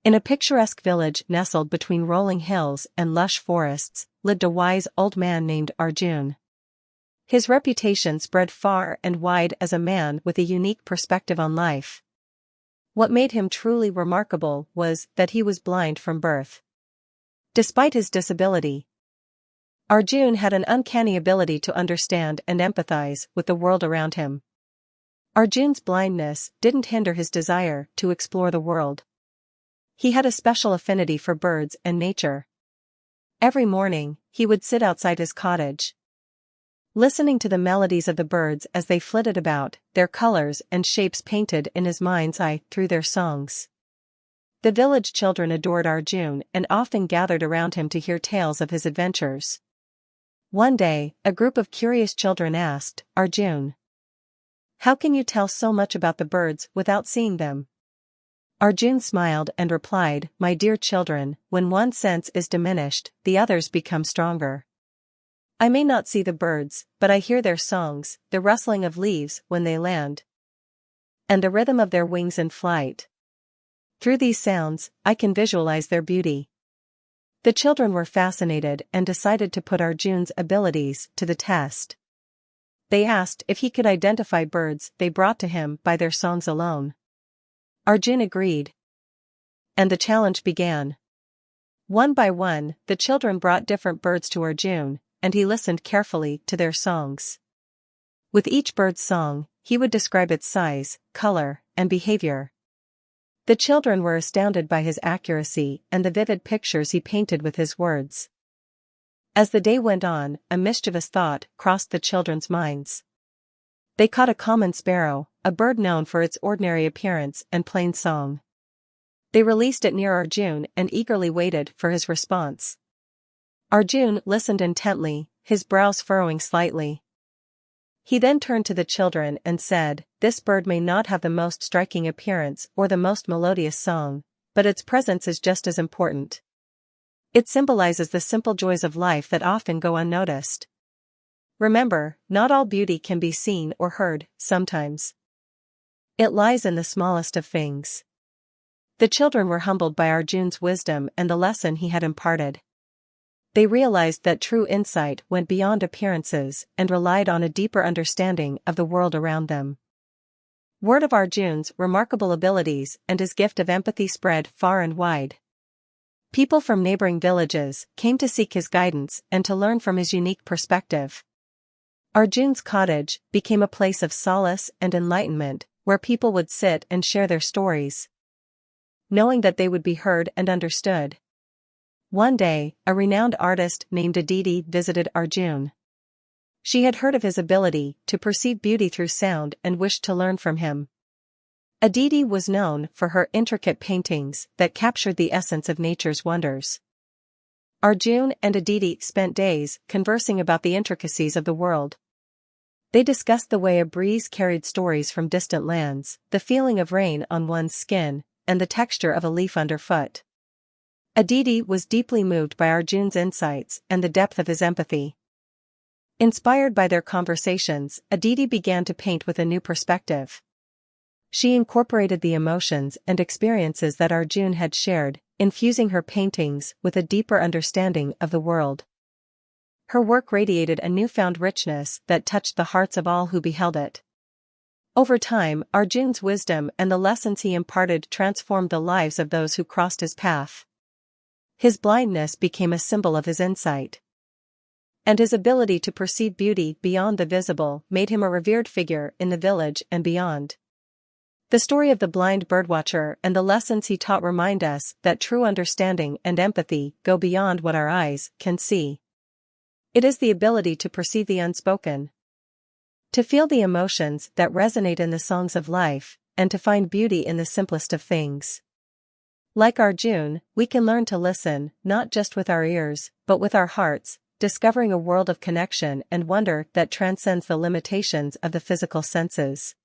In a picturesque village nestled between rolling hills and lush forests, lived a wise old man named Arjun. His reputation spread far and wide as a man with a unique perspective on life. What made him truly remarkable was that he was blind from birth. Despite his disability, Arjun had an uncanny ability to understand and empathize with the world around him. Arjun's blindness didn't hinder his desire to explore the world. He had a special affinity for birds and nature. Every morning, he would sit outside his cottage, listening to the melodies of the birds as they flitted about, their colors and shapes painted in his mind's eye through their songs. The village children adored Arjun and often gathered around him to hear tales of his adventures. One day, a group of curious children asked, "Arjun, how can you tell so much about the birds without seeing them?" Arjun smiled and replied, "My dear children, when one sense is diminished, the others become stronger. I may not see the birds, but I hear their songs, the rustling of leaves when they land, and the rhythm of their wings in flight. Through these sounds, I can visualize their beauty." The children were fascinated and decided to put Arjun's abilities to the test. They asked if he could identify birds they brought to him by their songs alone. Arjun agreed, and the challenge began. One by one, the children brought different birds to Arjun, and he listened carefully to their songs. With each bird's song, he would describe its size, color, and behavior. The children were astounded by his accuracy and the vivid pictures he painted with his words. As the day went on, a mischievous thought crossed the children's minds. They caught a common sparrow, a bird known for its ordinary appearance and plain song. They released it near Arjun and eagerly waited for his response. Arjun listened intently, his brows furrowing slightly. He then turned to the children and said, "This bird may not have the most striking appearance or the most melodious song, but its presence is just as important. It symbolizes the simple joys of life that often go unnoticed. Remember, not all beauty can be seen or heard, sometimes it lies in the smallest of things." The children were humbled by Arjun's wisdom and the lesson he had imparted. They realized that true insight went beyond appearances and relied on a deeper understanding of the world around them. Word of Arjun's remarkable abilities and his gift of empathy spread far and wide. People from neighboring villages came to seek his guidance and to learn from his unique perspective. Arjun's cottage became a place of solace and enlightenment, where people would sit and share their stories, knowing that they would be heard and understood. One day, a renowned artist named Aditi visited Arjun. She had heard of his ability to perceive beauty through sound and wished to learn from him. Aditi was known for her intricate paintings that captured the essence of nature's wonders. Arjun and Aditi spent days conversing about the intricacies of the world. They discussed the way a breeze carried stories from distant lands, the feeling of rain on one's skin, and the texture of a leaf underfoot. Aditi was deeply moved by Arjun's insights and the depth of his empathy. Inspired by their conversations, Aditi began to paint with a new perspective. She incorporated the emotions and experiences that Arjun had shared, infusing her paintings with a deeper understanding of the world. Her work radiated a newfound richness that touched the hearts of all who beheld it. Over time, Arjun's wisdom and the lessons he imparted transformed the lives of those who crossed his path. His blindness became a symbol of his insight, and his ability to perceive beauty beyond the visible made him a revered figure in the village and beyond. The story of the blind birdwatcher and the lessons he taught remind us that true understanding and empathy go beyond what our eyes can see. It is the ability to perceive the unspoken, to feel the emotions that resonate in the songs of life, and to find beauty in the simplest of things. Like Arjun, we can learn to listen, not just with our ears, but with our hearts, discovering a world of connection and wonder that transcends the limitations of the physical senses.